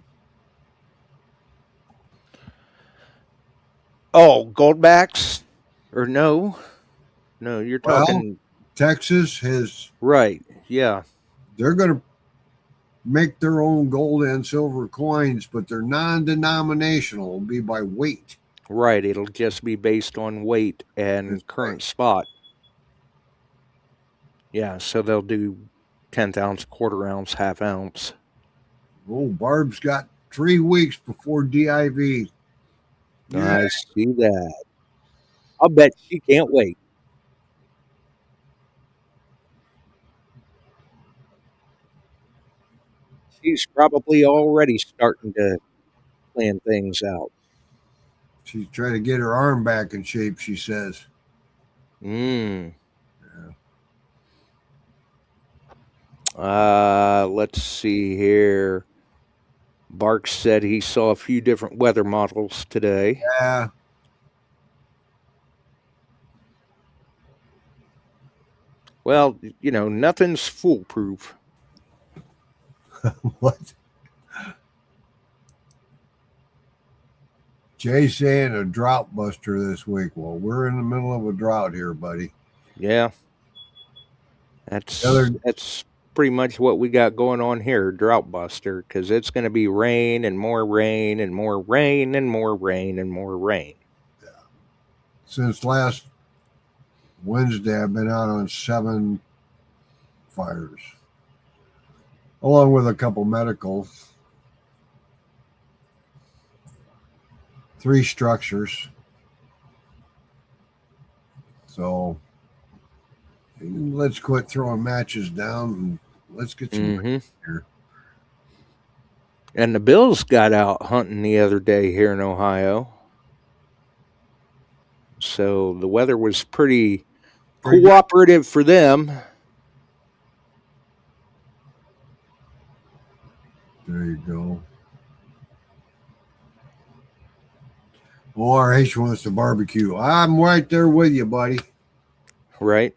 Oh, goldbacks? Or no, you're talking Texas has right. Yeah, they're going to make their own gold and silver coins, but they're non-denominational. It'll be by weight. Right, it'll just be based on weight and current spot. Yeah, so they'll do 10th ounce, quarter ounce, half ounce. Oh, Barb's got 3 weeks before DIV. Yeah. I see that. I'll bet she can't wait. She's probably already starting to plan things out. She's trying to get her arm back in shape, she says. Let's see here. Barks said he saw a few different weather models today. Yeah. Well, nothing's foolproof. What? Jay's saying a drought buster this week. Well, we're in the middle of a drought here, buddy. Yeah. That's pretty much what we got going on here, drought buster, because it's going to be rain and more rain and more rain and more rain and more rain. Yeah. Since last Wednesday, I've been out on 7 fires, along with a couple medicals, 3 structures. So let's quit throwing matches down and let's get some rain here. And the Bills got out hunting the other day here in Ohio. So the weather was pretty cooperative for them. There you go. ORH wants to barbecue. I'm right there with you, buddy. Right.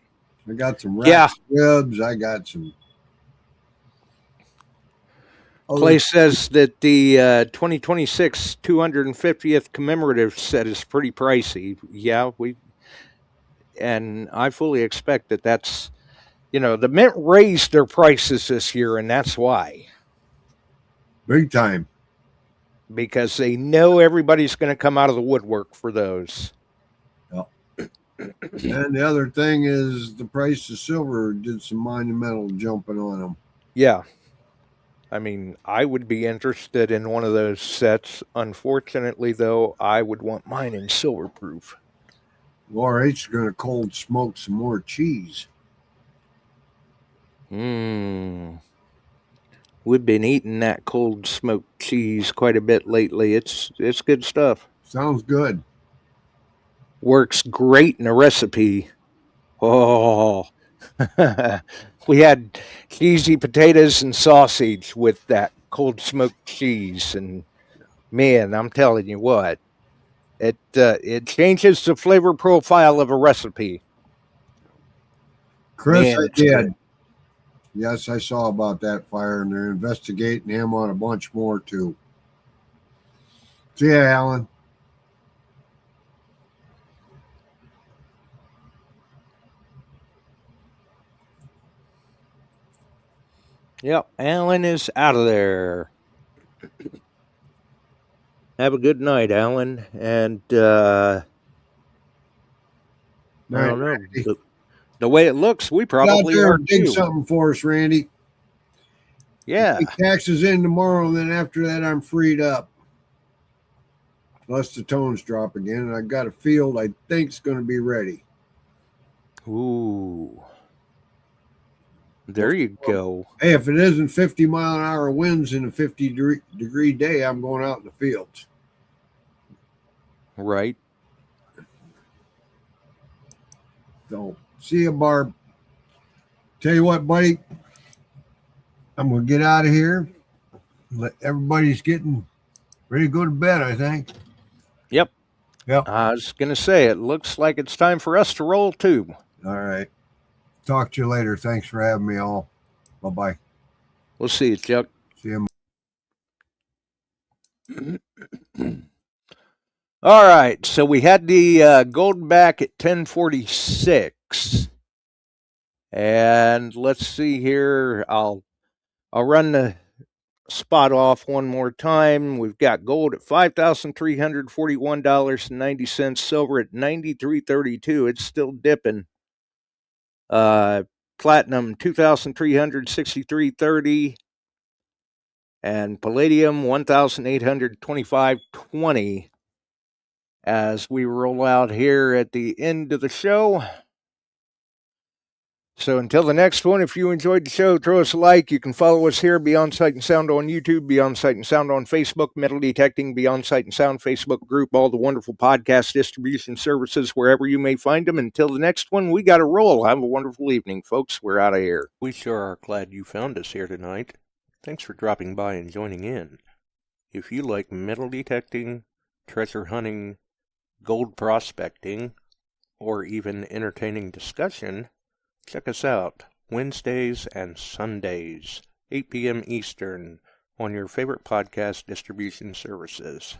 I got some ribs. I got some. Clay says that the 2026 250th commemorative set is pretty pricey. Yeah, and I fully expect that that's, the Mint raised their prices this year, and that's why. Big time. Because they know everybody's going to come out of the woodwork for those. Yep. And the other thing is the price of silver did some monumental jumping on them. Yeah. I mean, I would be interested in one of those sets. Unfortunately, though, I would want mine in silver proof. Laura H is going to cold smoke some more cheese. We've been eating that cold smoked cheese quite a bit lately. It's good stuff. Sounds good. Works great in a recipe. Oh, we had cheesy potatoes and sausage with that cold smoked cheese, and man, I'm telling you what, it changes the flavor profile of a recipe. Chris, Man, I did. Good. Yes, I saw about that fire, and they're investigating him on a bunch more, too. See ya, Alan. Yep, Alan is out of there. Have a good night, Alan. And I don't know. The way it looks, we probably are dig something for us, Randy. Yeah. Take taxes in tomorrow, and then after that, I'm freed up. Unless the tones drop again, and I've got a field I think's going to be ready. Ooh. There you go. Hey, if it isn't 50-mile-an-hour winds in a 50-degree day, I'm going out in the fields. Right. So, see you, Barb. Tell you what, buddy, I'm going to get out of here. Everybody's getting ready to go to bed, I think. Yep. Yep. I was going to say, it looks like it's time for us to roll, too. All right. Talk to you later. Thanks for having me all. Bye-bye. We'll see you, Chuck. See you. All right. So we had the gold back at 1046. And let's see here. I'll run the spot off one more time. We've got gold at $5,341.90, silver at $93.32. It's still dipping. Platinum $2,363.30, and palladium $1,825.20. As we roll out here at the end of the show. So until the next one, if you enjoyed the show, throw us a like. You can follow us here, Beyond Sight and Sound on YouTube, Beyond Sight and Sound on Facebook, Metal Detecting, Beyond Sight and Sound Facebook group, all the wonderful podcast distribution services, wherever you may find them. Until the next one, we got to roll. Have a wonderful evening, folks. We're out of here. We sure are glad you found us here tonight. Thanks for dropping by and joining in. If you like metal detecting, treasure hunting, gold prospecting, or even entertaining discussion, check us out Wednesdays and Sundays, 8 p.m. Eastern, on your favorite podcast distribution services.